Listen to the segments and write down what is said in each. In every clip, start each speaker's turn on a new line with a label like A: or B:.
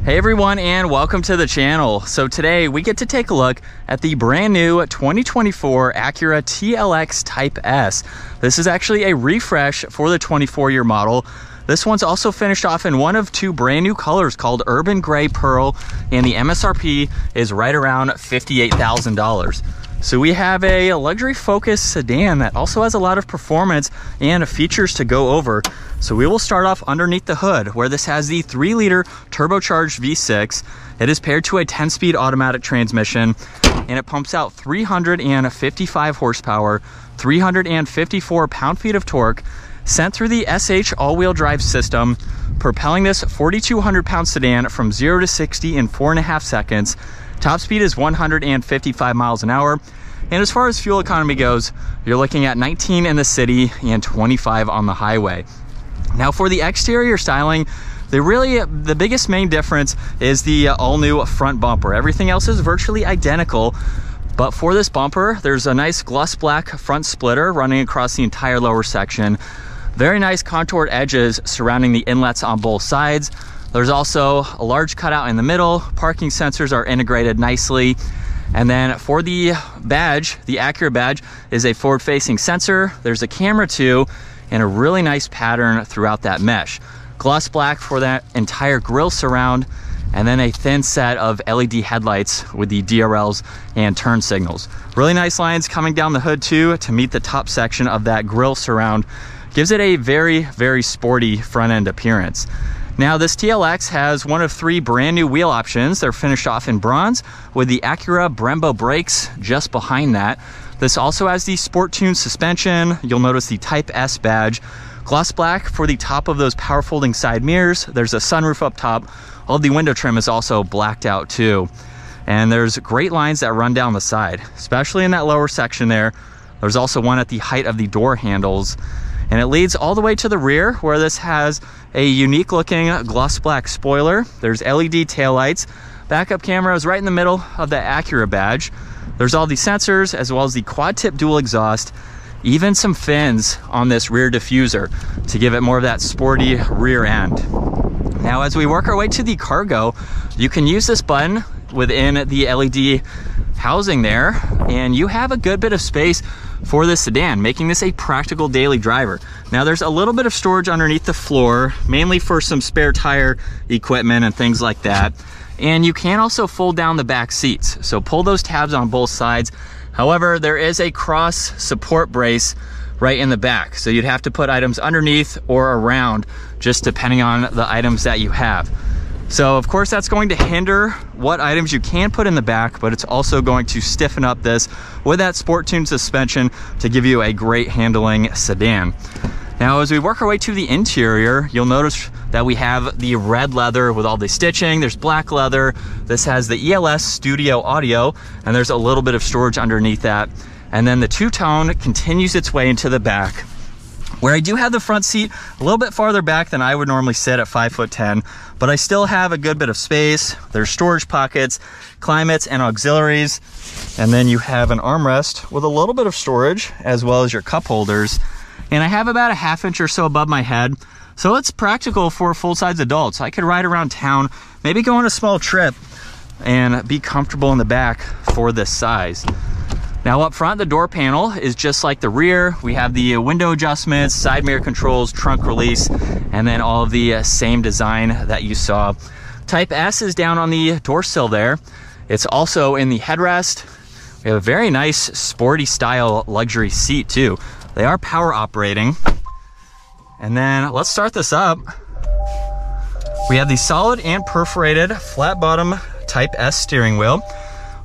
A: Hey everyone, and welcome to the channel. So today we get to take a look at the brand new 2024 Acura TLX Type S. This is actually a refresh for the 24-year model. This one's also finished off in one of two brand new colors called Urban Gray Pearl, and the MSRP is right around $58,000. So we have a luxury focused sedan that also has a lot of performance and features to go over. So we will start off underneath the hood, where this has the 3-liter turbocharged V6. It is paired to a 10-speed automatic transmission, and it pumps out 355 horsepower, 354 pound-feet of torque, sent through the SH all-wheel drive system, propelling this 4,200-pound sedan from 0 to 60 in 4.5 seconds. Top speed is 155 miles an hour. And as far as fuel economy goes, you're looking at 19 in the city and 25 on the highway. Now for the exterior styling, the biggest main difference is the all-new front bumper. Everything else is virtually identical, but for this bumper, there's a nice gloss black front splitter running across the entire lower section. Very nice contoured edges surrounding the inlets on both sides. There's also a large cutout in the middle. Parking sensors are integrated nicely. And then for the badge, the Acura badge is a forward-facing sensor. There's a camera too, and a really nice pattern throughout that mesh. Gloss black for that entire grille surround, and then a thin set of LED headlights with the DRLs and turn signals. Really nice lines coming down the hood too to meet the top section of that grille surround. Gives it a very, very sporty front end appearance. Now this TLX has one of 3 brand new wheel options. They're finished off in bronze with the Acura Brembo brakes just behind that. This also has the Sport Tune suspension. You'll notice the Type S badge. Gloss black for the top of those power folding side mirrors. There's a sunroof up top. All of the window trim is also blacked out too. And there's great lines that run down the side, especially in that lower section there. There's also one at the height of the door handles. And it leads all the way to the rear, where this has a unique looking gloss black spoiler. There's LED taillights. Backup camera is right in the middle of the Acura badge. There's all the sensors, as well as the quad tip dual exhaust, even some fins on this rear diffuser to give it more of that sporty rear end. Now, as we work our way to the cargo, you can use this button within the LED housing there, and you have a good bit of space for this sedan, making this a practical daily driver. Now there's a little bit of storage underneath the floor, mainly for some spare tire equipment and things like that. And you can also fold down the back seats, so pull those tabs on both sides. However, there is a cross support brace right in the back, so you'd have to put items underneath or around, just depending on the items that you have. So of course that's going to hinder what items you can put in the back, but it's also going to stiffen up this with that Sport Tune suspension to give you a great handling sedan. Now as we work our way to the interior, you'll notice that we have the red leather with all the stitching. There's black leather. This has the ELS Studio audio, and there's a little bit of storage underneath that. And then the two-tone continues its way into the back, where I do have the front seat a little bit farther back than I would normally sit at 5'10", but I still have a good bit of space. There's storage pockets, climates, and auxiliaries. And then you have an armrest with a little bit of storage, as well as your cup holders. And I have about a ½ inch or so above my head, so it's practical for full-size adults. I could ride around town, maybe go on a small trip, and be comfortable in the back for this size. Now up front, the door panel is just like the rear. We have the window adjustments, side mirror controls, trunk release, and then all of the same design that you saw. Type S is down on the door sill there. It's also in the headrest. We have a very nice sporty style luxury seat too. They are power operating. And then let's start this up. We have the solid and perforated flat bottom Type S steering wheel.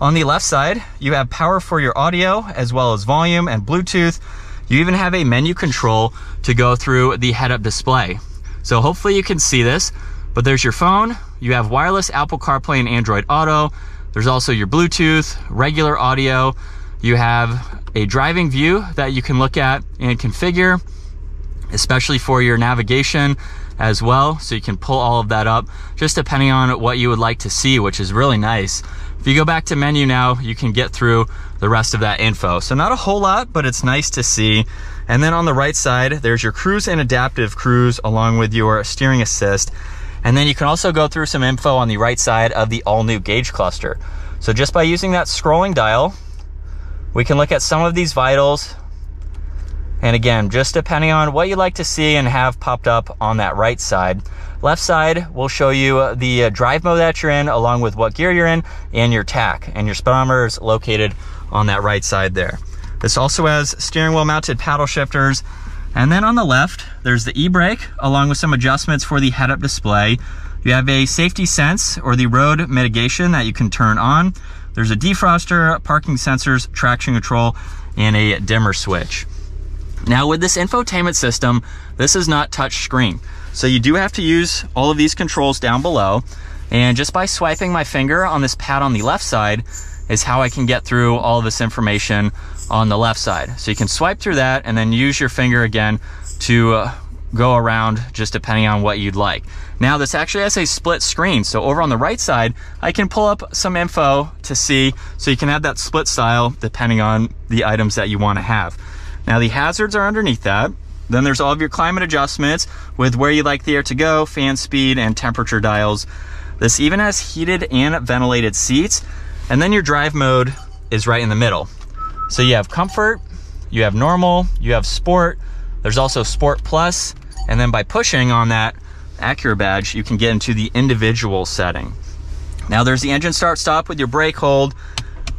A: On the left side, you have power for your audio, as well as volume and Bluetooth. You even have a menu control to go through the head-up display. So hopefully you can see this, but there's your phone. You have wireless Apple CarPlay and Android Auto. There's also your Bluetooth, regular audio. You have a driving view that you can look at and configure, especially for your navigation as well. So you can pull all of that up, just depending on what you would like to see, which is really nice. If you go back to menu now, you can get through the rest of that info. So not a whole lot, but it's nice to see. And then on the right side, there's your cruise and adaptive cruise along with your steering assist. And then you can also go through some info on the right side of the all new gauge cluster. So just by using that scrolling dial, we can look at some of these vitals. And again, just depending on what you'd like to see and have popped up on that right side. Left side will show you the drive mode that you're in, along with what gear you're in and your tach. And your speedometer is located on that right side there. This also has steering wheel mounted paddle shifters. And then on the left, there's the e-brake, along with some adjustments for the head-up display. You have a safety sense, or the road mitigation, that you can turn on. There's a defroster, parking sensors, traction control, and a dimmer switch. Now with this infotainment system, this is not touch screen. So you do have to use all of these controls down below. And just by swiping my finger on this pad on the left side is how I can get through all of this information on the left side. So you can swipe through that and then use your finger again to go around, just depending on what you'd like. Now this actually has a split screen. So over on the right side, I can pull up some info to see, so you can have that split style depending on the items that you want to have. Now the hazards are underneath that. Then there's all of your climate adjustments with where you'd like the air to go, fan speed, and temperature dials. This even has heated and ventilated seats. And then your drive mode is right in the middle. So you have comfort, you have normal, you have sport. There's also Sport Plus. And then by pushing on that Acura badge, you can get into the individual setting. Now there's the engine start stop with your brake hold.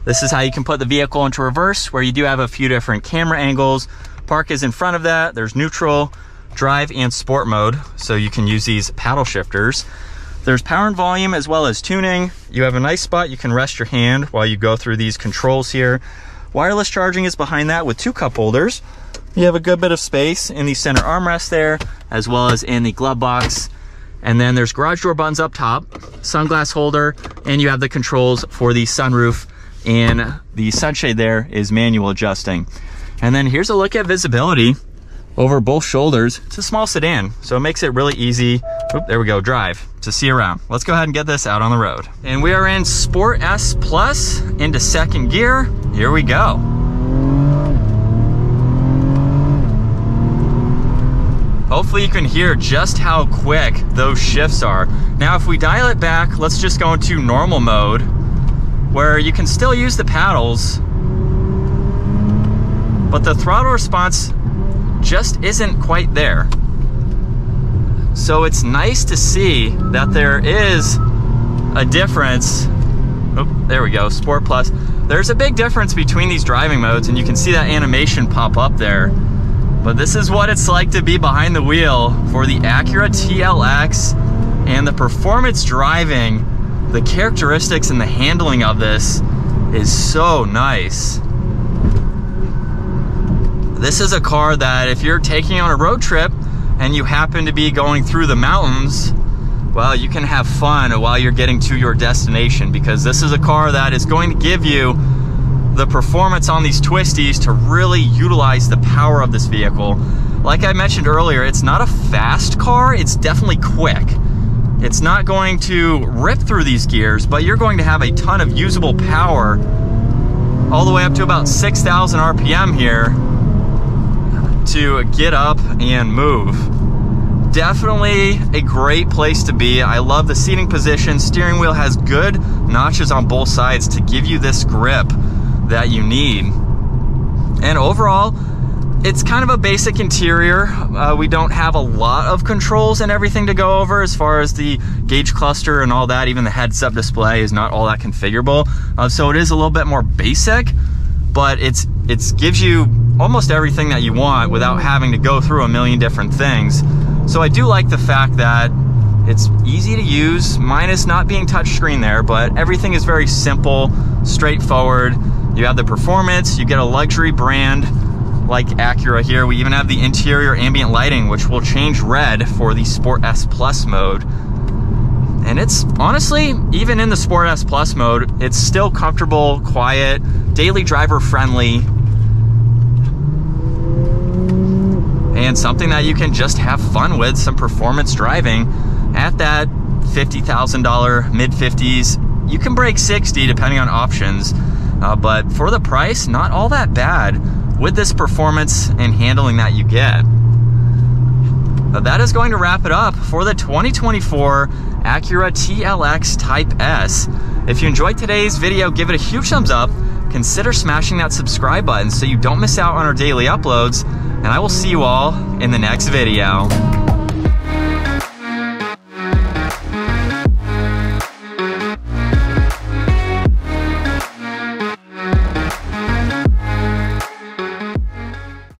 A: This is how you can put the vehicle into reverse, where you do have a few different camera angles. Park is in front of that. There's neutral, drive, and sport mode, so you can use these paddle shifters. There's power and volume as well as tuning. You have a nice spot you can rest your hand while you go through these controls here. Wireless charging is behind that with 2 cup holders. You have a good bit of space in the center armrest there, as well as in the glove box. And then there's garage door buttons up top, sunglass holder, and you have the controls for the sunroof, and the sunshade there is manual adjusting. And then here's a look at visibility over both shoulders. It's a small sedan, so it makes it really easy, there we go, drive, to see around. Let's go ahead and get this out on the road. And we are in Sport S Plus into second gear. Here we go. Hopefully you can hear just how quick those shifts are. Now if we dial it back, let's just go into normal mode, where you can still use the paddles, but the throttle response just isn't quite there. So it's nice to see that there is a difference. Oh, there we go, Sport Plus. There's a big difference between these driving modes, and you can see that animation pop up there. But this is what it's like to be behind the wheel for the Acura TLX, and the performance driving, the characteristics and the handling of this is so nice. This is a car that if you're taking on a road trip and you happen to be going through the mountains, well, you can have fun while you're getting to your destination, because this is a car that is going to give you the performance on these twisties to really utilize the power of this vehicle. Like I mentioned earlier, it's not a fast car, it's definitely quick. It's not going to rip through these gears, but you're going to have a ton of usable power all the way up to about 6,000 RPM here to get up and move. Definitely a great place to be. I love the seating position. Steering wheel has good notches on both sides to give you this grip that you need. And overall, it's kind of a basic interior. We don't have a lot of controls and everything to go over as far as the gauge cluster and all that. Even the heads-up display is not all that configurable. So it is a little bit more basic, but it gives you almost everything that you want without having to go through a million different things. So I do like the fact that it's easy to use, minus not being touchscreen there, but everything is very simple, straightforward. You have the performance, you get a luxury brand like Acura here. We even have the interior ambient lighting, which will change red for the Sport S Plus mode. And it's honestly, even in the Sport S Plus mode, it's still comfortable, quiet, daily driver friendly, and something that you can just have fun with, some performance driving. At that $50,000, mid-50s, you can break 60 depending on options, but for the price, not all that bad with this performance and handling that you get. that is going to wrap it up for the 2024 Acura TLX Type S. If you enjoyed today's video, give it a huge thumbs up. Consider smashing that subscribe button so you don't miss out on our daily uploads. And I will see you all in the next video.